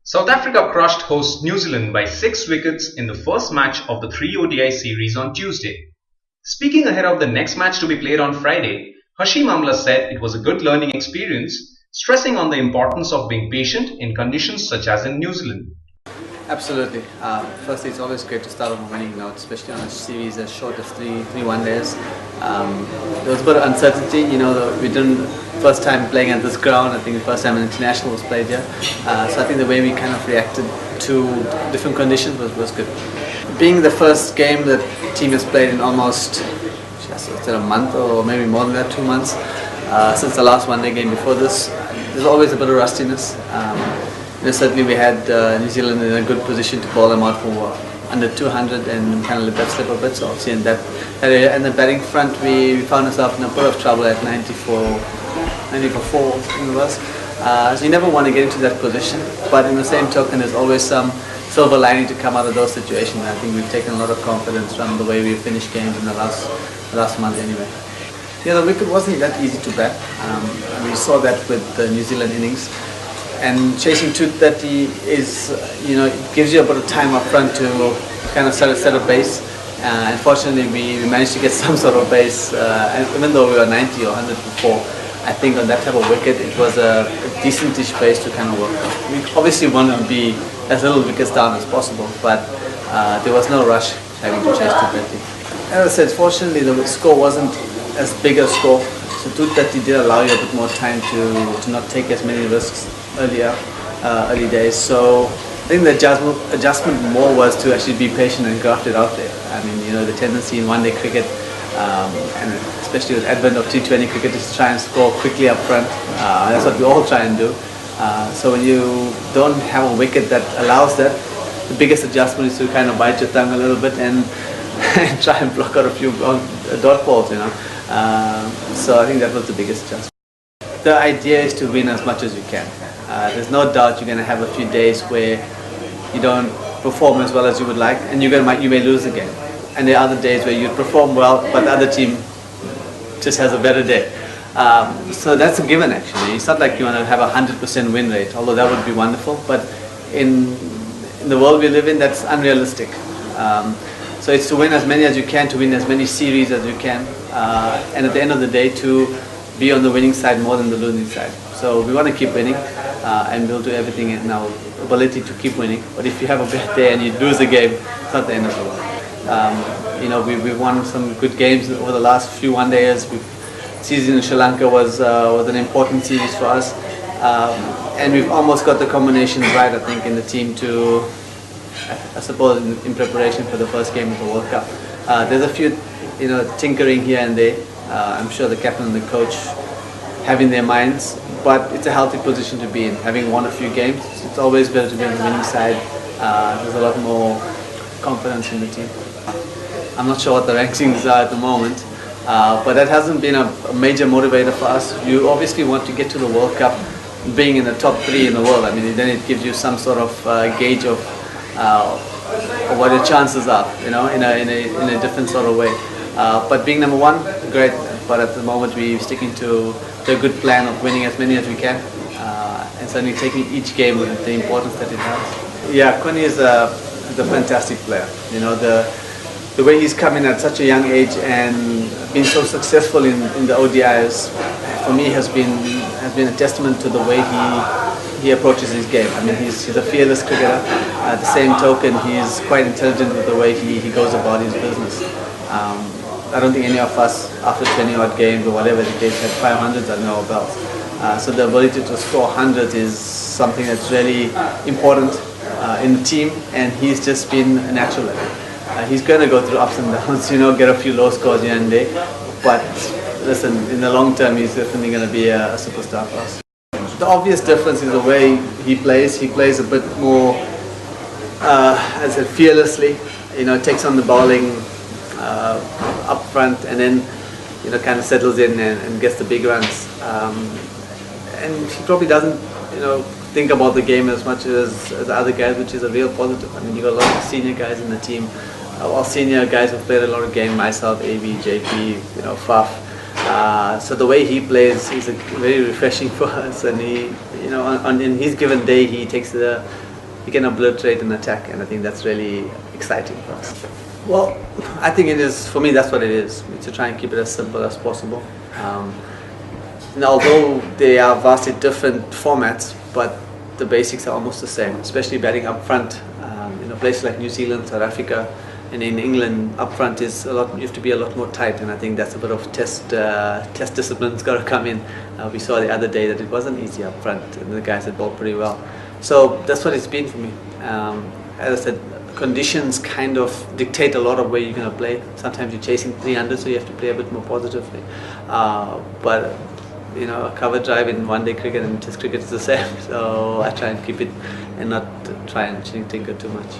South Africa crushed host New Zealand by 6 wickets in the first match of the 3 ODI series on Tuesday. Speaking ahead of the next match to be played on Friday, Hashim Amla said it was a good learning experience, stressing on the importance of being patient in conditions such as in New Zealand. Absolutely. Firstly, it's always great to start on a winning note, especially on a series as short as three one-days. There was a bit of uncertainty, we didn't first time playing at this ground. I think the first time an international was played here. So I think the way we kind of reacted to different conditions was good. Being the first game that the team has played in almost a month or maybe more than that, 2 months, since the last one-day game before this, there's always a bit of rustiness. Certainly we had New Zealand in a good position to ball them out for under 200 and kind of let that slip a bit. So obviously in that area, and the batting front, we found ourselves in a bit of trouble at 94 4 in the West. So you never want to get into that position, but in the same token, there's always some silver lining to come out of those situations. I think we've taken a lot of confidence from the way we finished games in the last month anyway. Yeah, the wicket wasn't that easy to bat. We saw that with the New Zealand innings. And chasing 230 is, it gives you a bit of time up front to kind of set a base. Unfortunately, we managed to get some sort of base, and even though we were 90 or 100 before, I think on that type of wicket, it was a decentish base to kind of work on. We obviously wanted to be as little wickets down as possible, but there was no rush having to chase 230. As I said, fortunately, the score wasn't as big a score, so 230 did allow you a bit more time to not take as many risks early days. So I think the adjustment more was to actually be patient and graft it out there. I mean, the tendency in one-day cricket, and especially with advent of T20 cricket, is to try and score quickly up front. That's what we all try and do. So when you don't have a wicket that allows that, the biggest adjustment is to kind of bite your tongue a little bit and try and block out a few dot balls, So I think that was the biggest adjustment. The idea is to win as much as you can. There's no doubt you're going to have a few days where you don't perform as well as you would like, and you may lose the game. And there are other days where you perform well, but the other team just has a better day. So that's a given actually. It's not like you want to have a 100% win rate, although that would be wonderful. But in the world we live in, that's unrealistic. So it's to win as many as you can, to win as many series as you can, and at the end of the day to be on the winning side more than the losing side. So we want to keep winning, and we'll do everything in our ability to keep winning. But if you have a bad day and you lose the game, it's not the end of the world. We've won some good games over the last few one-dayers. Season in Sri Lanka was an important series for us, and we've almost got the combinations right, I think, in the team to, I suppose, in preparation for the first game of the World Cup. There's a few, tinkering here and there. I'm sure the captain and the coach have in their minds, but it's a healthy position to be in. Having won a few games, it's always better to be on the winning side. There's a lot more confidence in the team. I'm not sure what the rankings are at the moment, but that hasn't been a major motivator for us. You obviously want to get to the World Cup being in the top 3 in the world. I mean, then it gives you some sort of gauge of what your chances are, in a different sort of way. But being number 1, great. But at the moment we're sticking to a good plan of winning as many as we can, and certainly taking each game with the importance that it has. Yeah, Kwani is a fantastic player. The way he's come in at such a young age and been so successful in the ODIs, for me has been a testament to the way he approaches his game. I mean, he's a fearless cricketer. At the same token, he's quite intelligent with the way he goes about his business. I don't think any of us, after 20 odd games or whatever the case, had 500s under our belts. So the ability to score hundreds is something that's really important in the team, and he's just been a natural at it. He's going to go through ups and downs, get a few low scores here and there, but listen, in the long term, he's definitely going to be a superstar for us. The obvious difference is the way he plays. He plays a bit more, as I said, fearlessly. Takes on the bowling up front, and then kind of settles in and gets the big runs. And he probably doesn't think about the game as much as other guys, which is a real positive. I mean, you got a lot of senior guys in the team, all senior guys who've played a lot of games. Myself, AB, JP, Faf. So the way he plays is very refreshing for us, and he, on in his given day, he takes the you can obliterate an attack, and I think that's really exciting for us. Well, I think it is, for me, that's what it is, to try and keep it as simple as possible. And although they are vastly different formats, but the basics are almost the same, especially batting up front. Places like New Zealand, South Africa, and in England, up front is a lot. You have to be a lot more tight, and I think that's a bit of test discipline's got to come in. We saw the other day that it wasn't easy up front, and the guys had bowled pretty well. So that's what it's been for me. As I said, conditions kind of dictate a lot of where you're going to play. Sometimes you're chasing 300, so you have to play a bit more positively. But a cover drive in one-day cricket and Test cricket is the same. So I try and keep it and not try and tinker too much.